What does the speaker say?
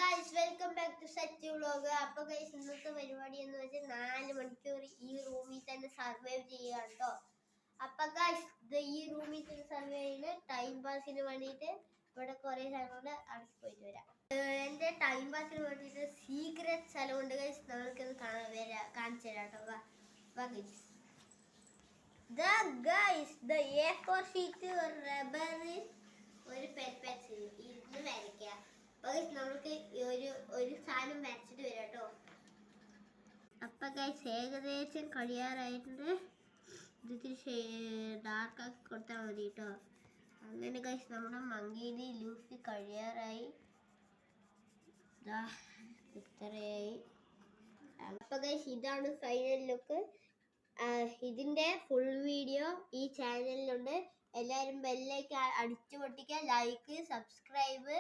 Guys welcome back to Sachu vlog. അപ്പോൾ guys ഇന്നത്തെ പരിപാടി എന്ന് വെച്ചാൽ 4 മണിക്കൂർ ഈ റൂമിൽ തന്നെ സർവൈവ് ചെയ്യുക കേട്ടോ. അപ്പോൾ ഗൈസ് ഈ റൂമിൽ തന്നെ സർവൈവ് ചെയ്യുന്ന ടൈം പാസിന് വേണ്ടിയിട്ട് ഇവിടെ കുറേ സ്ഥലങ്ങളുണ്ട്, അവിടെ പോയിട്ട് വരാം. എൻ്റെ ടൈം പാസിന് വേണ്ടിയിട്ട് സീക്രറ്റ് സ്ഥലമുണ്ട് ഗൈസ്, നമ്മൾക്കൊന്ന് കാണിച്ചു തരാം കേട്ടോ. The A4 ഷീറ്റ് റബ്ബർ ഒരു പെൻസിൽ ഇരുന്ന് വരയ്ക്കുക. നമുക്ക് ഒരു സാധനം വരച്ചിട്ട് വരാം കേട്ടോ. അപ്പൊ ഗൈസ് ഏകദേശം കഴിയാറായിട്ടുണ്ട്. ഇതിരി ഡാർക്കാക്കി കൊടുത്താൽ മതി കേട്ടോ. അങ്ങനെ ഗൈസ് നമ്മുടെ മങ്കീനെ ലൂഫി കഴിയാറായി, ഇത്രയായി. അപ്പൊ ഗൈസ് ഇതാണ് ഫൈനൽ ലുക്ക്. ഇതിന്റെ ഫുൾ വീഡിയോ ഈ ചാനലിലുണ്ട്. എല്ലാവരും ബെല്ലേക്ക് അടിച്ചു പൊട്ടിക്കുക, ലൈക്ക്, സബ്സ്ക്രൈബ്